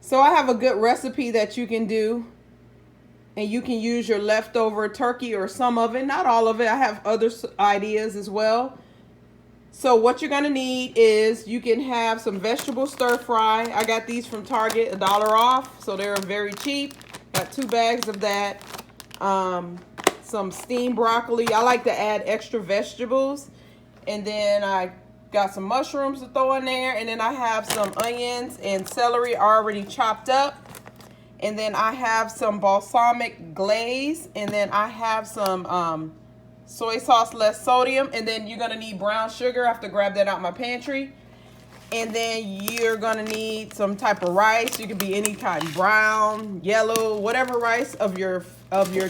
So I have a good recipe that you can do, and you can use your leftover turkey or some of it, not all of it. I have other ideas as well. So what you're gonna need is you can have some vegetable stir fry. I got these from Target, $1 off, so they're very cheap. Got 2 bags of that. Some steamed broccoli. I like to add extra vegetables, and then I got some mushrooms to throw in there, and then I have some onions and celery already chopped up, and then I have some balsamic glaze, and then I have some soy sauce, less sodium, and then you're gonna need brown sugar. I have to grab that out my pantry. And then you're gonna need some type of rice. You can be any kind, brown, yellow, whatever rice of your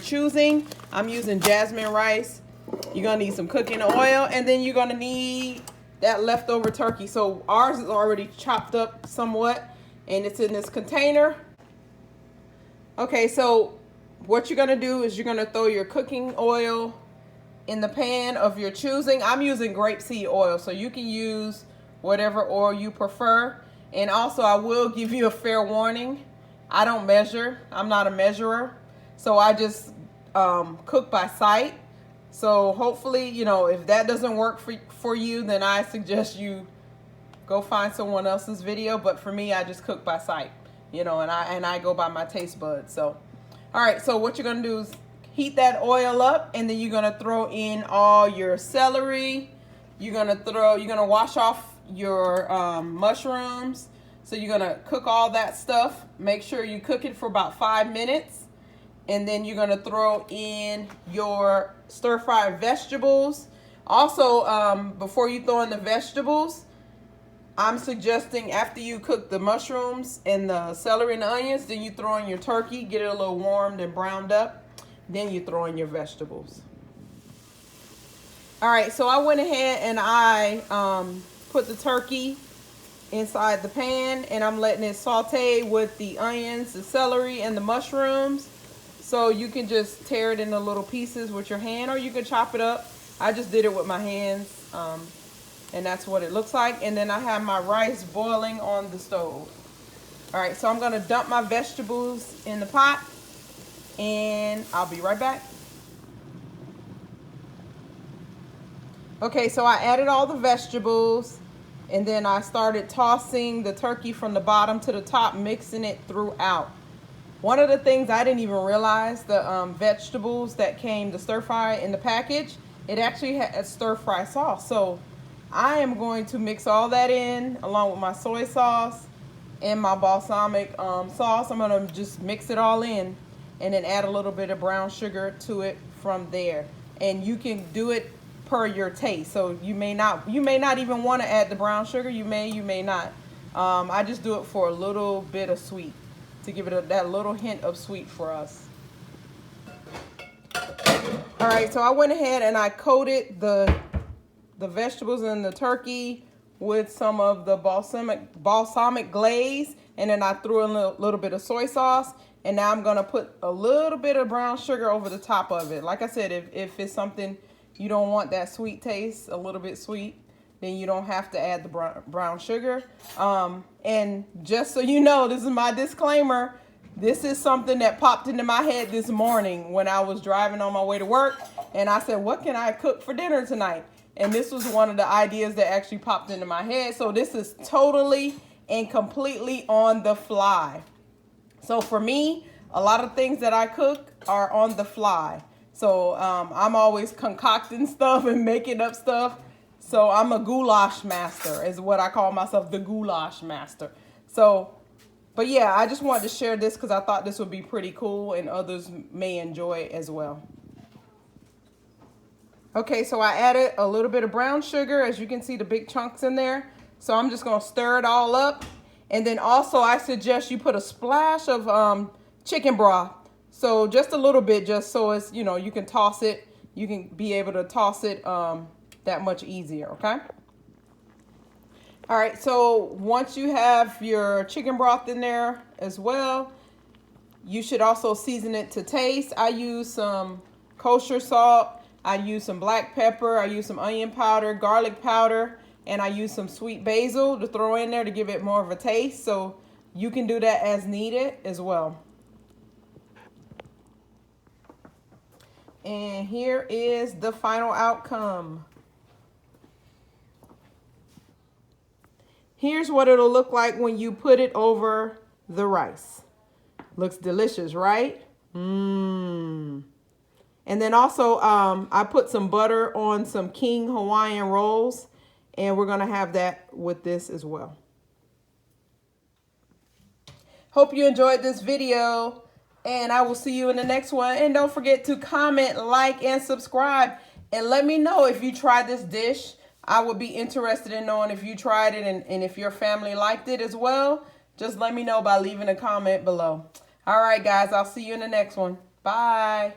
choosing. I'm using jasmine rice. You're gonna need some cooking oil, and then you're gonna need that leftover turkey. So ours is already chopped up somewhat, and it's in this container. Okay, so what you're gonna do is you're gonna throw your cooking oil in the pan of your choosing. I'm using grapeseed oil, so you can use whatever oil you prefer. And also, I will give you a fair warning. I don't measure. I'm not a measurer. So I just cook by sight. So hopefully, you know, if that doesn't work for you, then I suggest you go find someone else's video. But for me, I just cook by sight, you know, and I go by my taste buds. So, all right, so what you're gonna do is heat that oil up, and then you're gonna throw in all your celery. You're gonna wash off your mushrooms. So you're gonna cook all that stuff. Make sure you cook it for about 5 minutes. And then you're gonna throw in your stir-fried vegetables. Also, before you throw in the vegetables, I'm suggesting after you cook the mushrooms and the celery and the onions, then you throw in your turkey, get it a little warmed and browned up. Then you throw in your vegetables. All right, so I went ahead and I put the turkey inside the pan, and I'm letting it saute with the onions, the celery, and the mushrooms. So you can just tear it into little pieces with your hand, or you can chop it up. I just did it with my hands, and that's what it looks like. And then I have my rice boiling on the stove. All right, so I'm gonna dump my vegetables in the pot, and I'll be right back. Okay, so I added all the vegetables, and then I started tossing the turkey from the bottom to the top, mixing it throughout. One of the things I didn't even realize, the vegetables that came to stir fry in the package, it actually had a stir fry sauce. So I am going to mix all that in along with my soy sauce and my balsamic sauce. I'm gonna just mix it all in, and then add a little bit of brown sugar to it from there. And you can do it per your taste. So you may not even want to add the brown sugar. You may not. I just do it for a little bit of sweet, to give it that little hint of sweet for us. All right, so I went ahead and I coated the vegetables and the turkey with some of the balsamic glaze, and then I threw in a little bit of soy sauce, and now I'm gonna put a little bit of brown sugar over the top of it. Like I said, if it's something you don't want that sweet taste, a little bit sweet, then you don't have to add the brown sugar. And just so you know, this is my disclaimer. This is something that popped into my head this morning when I was driving on my way to work, and I said, what can I cook for dinner tonight? And this was one of the ideas that actually popped into my head. So this is totally and completely on the fly. So for me, a lot of things that I cook are on the fly. So I'm always concocting stuff and making up stuff. So I'm a goulash master, is what I call myself, the goulash master. So, but yeah, I just wanted to share this because I thought this would be pretty cool and others may enjoy it as well. Okay, so I added a little bit of brown sugar. As you can see, the big chunks in there. So I'm just gonna stir it all up. And then also I suggest you put a splash of chicken broth. So just a little bit, just so it's, you know, you can toss it. You can be able to toss it that much easier, okay? All right, so once you have your chicken broth in there as well, you should also season it to taste. I use some kosher salt. I use some black pepper. I use some onion powder, garlic powder, and I use some sweet basil to throw in there to give it more of a taste. So You can do that as needed as well. And here is the final outcome. Here's what it'll look like when you put it over the rice. Looks delicious, right? Mmm. And then also, I put some butter on some King Hawaiian rolls, and we're going to have that with this as well. Hope you enjoyed this video, and I will see you in the next one. And don't forget to comment, like, and subscribe, and let me know if you tried this dish. I would be interested in knowing if you tried it and if your family liked it as well. Just let me know by leaving a comment below. All right, guys, I'll see you in the next one. Bye.